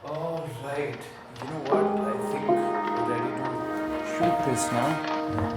All right. You know what? I think we're ready to shoot this now.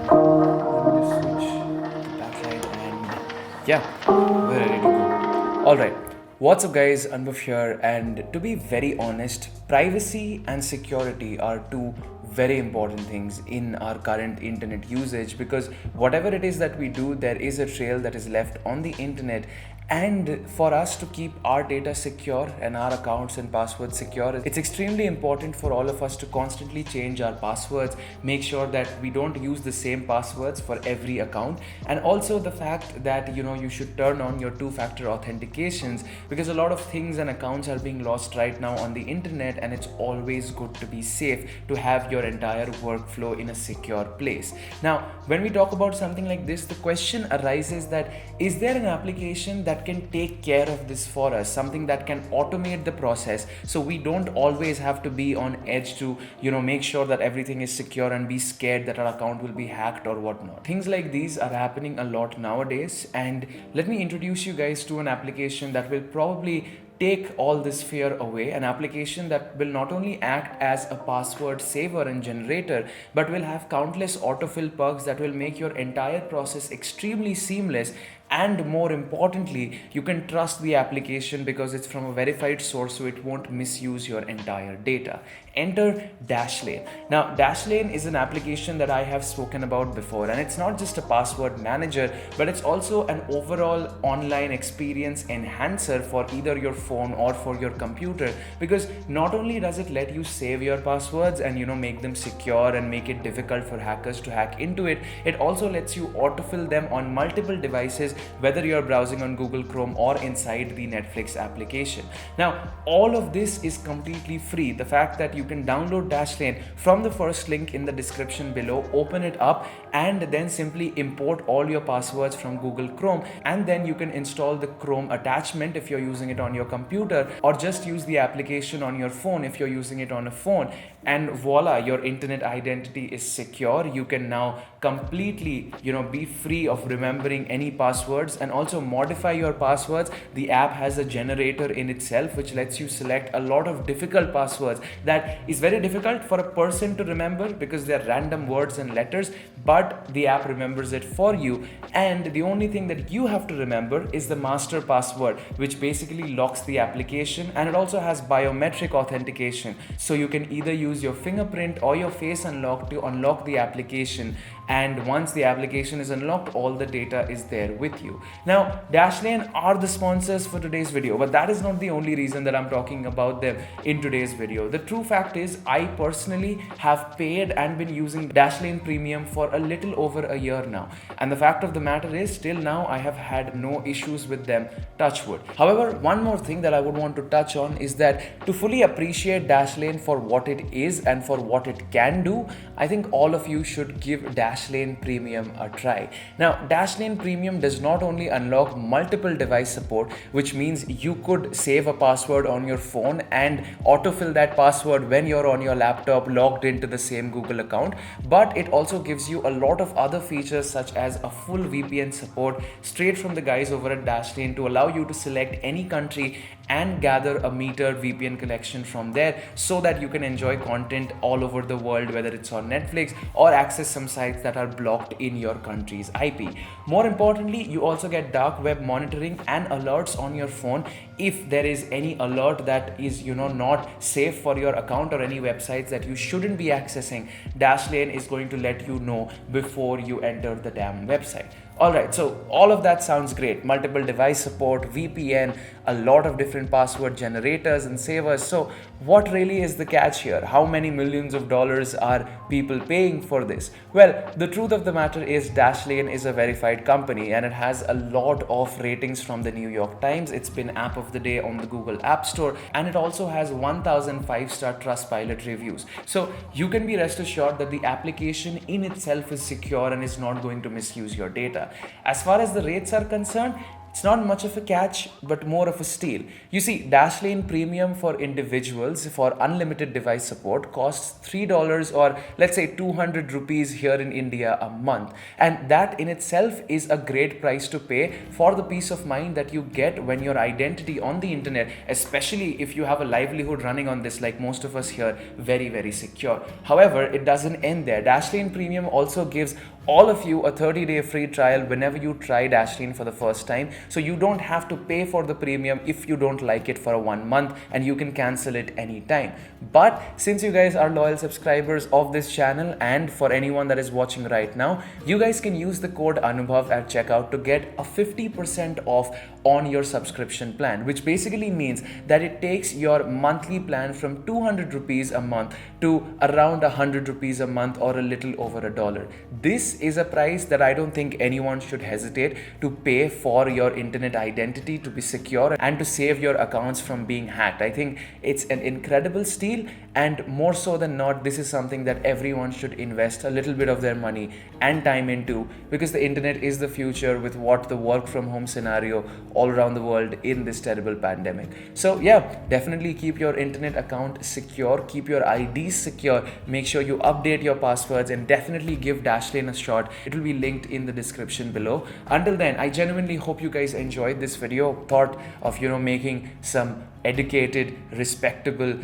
Let me just switch the backlight and yeah, we're ready to go. All right. What's up, guys? Anbuff here, and to be very honest, privacy and security are two very important things in our current internet usage because whatever it is that we do, there is a trail that is left on the internet, and for us to keep our data secure and our accounts and passwords secure, it's extremely important for all of us to constantly change our passwords, make sure that we don't use the same passwords for every account, and also the fact that you should turn on your two-factor authentications because a lot of things and accounts are being lost right now on the internet, and it's always good to be safe to have your entire workflow in a secure place. Now, when we talk about something like this, the question arises that is there an application that can take care of this for us, something that can automate the process so we don't always have to be on edge to make sure that everything is secure and be scared that our account will be hacked or whatnot. Things like these are happening a lot nowadays, and let me introduce you guys to an application that will probably take all this fear away. An application that will not only act as a password saver and generator, but will have countless autofill perks that will make your entire process extremely seamless. And more importantly, you can trust the application because it's from a verified source, so it won't misuse your entire data. Enter Dashlane. Now, Dashlane is an application that I have spoken about before, and it's not just a password manager, but it's also an overall online experience enhancer for either your phone or for your computer, because not only does it let you save your passwords and make them secure and make it difficult for hackers to hack into it, it also lets you autofill them on multiple devices, whether you're browsing on Google Chrome or inside the Netflix application. Now, all of this is completely free. The fact that you can download Dashlane from the first link in the description below, open it up, and then simply import all your passwords from Google Chrome, and then you can install the Chrome attachment if you're using it on your computer, or just use the application on your phone if you're using it on a phone, and voila, your internet identity is secure. You can now completely be free of remembering any passwords and also modify your passwords. The app has a generator in itself which lets you select a lot of difficult passwords that is very difficult for a person to remember because they're random words and letters, but the app remembers it for you, and the only thing that you have to remember is the master password, which basically locks the application, and it also has biometric authentication, so you can either use your fingerprint or your face unlock to unlock the application, and once the application is unlocked, all the data is there with you. Now, Dashlane are the sponsors for today's video, but that is not the only reason that I'm talking about them in today's video. The true fact is I personally have paid and been using Dashlane Premium for a little over a year now, and the fact of the matter is still now I have had no issues with them, touch wood. However, one more thing that I would want to touch on is that to fully appreciate Dashlane for what it is and for what it can do, I think all of you should give Dashlane Premium a try. Now, Dashlane Premium does not only unlock multiple device support, which means you could save a password on your phone and autofill that password when you're on your laptop logged into the same Google account, but it also gives you a lot of other features such as a full VPN support straight from the guys over at Dashlane to allow you to select any country and gather a metered VPN collection from there so that you can enjoy content all over the world, whether it's on Netflix or access some sites that are blocked in your country's IP. More importantly, you also get dark web monitoring and alerts on your phone if there is any alert that is not safe for your account or any websites that you shouldn't be accessing. Dashlane is going to let you know before you enter the damn website. Alright, so all of that sounds great. Multiple device support, VPN, a lot of different password generators and savers. So what really is the catch here? How many millions of dollars are people paying for this? Well, the truth of the matter is Dashlane is a verified company and it has a lot of ratings from the New York Times. It's been app of the day on the Google App Store, and it also has 1,000 5-star Trustpilot reviews. So you can be rest assured that the application in itself is secure and is not going to misuse your data. As far as the rates are concerned, It's not much of a catch, but more of a steal. You see, Dashlane Premium for individuals for unlimited device support costs $3 or let's say 200 rupees here in India a month. And that in itself is a great price to pay for the peace of mind that you get when your identity on the internet, especially if you have a livelihood running on this, like most of us here, very, very secure. However, it doesn't end there. Dashlane Premium also gives all of you a 30-day free trial whenever you try Dashlane for the first time. So you don't have to pay for the premium if you don't like it for 1 month, and you can cancel it anytime. But since you guys are loyal subscribers of this channel, and for anyone that is watching right now, you guys can use the code Anubhav at checkout to get a 50% off on your subscription plan, which basically means that it takes your monthly plan from 200 rupees a month to around 100 rupees a month, or a little over $1. This is a price that I don't think anyone should hesitate to pay for your internet identity to be secure and to save your accounts from being hacked. I think it's an incredible steal, and more so than not, this is something that everyone should invest a little bit of their money and time into, because the internet is the future with what the work from home scenario all around the world in this terrible pandemic. So yeah, definitely keep your internet account secure, keep your IDs secure, make sure you update your passwords, and definitely give Dashlane a shot. It will be linked in the description below. Until then, I genuinely hope you guys enjoyed this video. Thought of making some educated, respectable,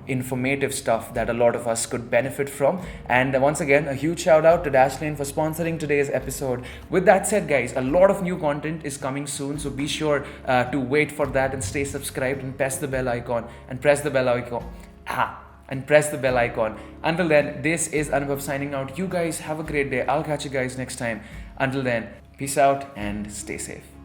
informative stuff that a lot of us could benefit from. And once again, a huge shout out to Dashlane for sponsoring today's episode. With that said, guys, a lot of new content is coming soon, so be sure to wait for that and stay subscribed and press the bell icon and press the bell icon. And press the bell icon. Until then, this is Anubhav signing out. You guys have a great day. I'll catch you guys next time. Until then, peace out and stay safe.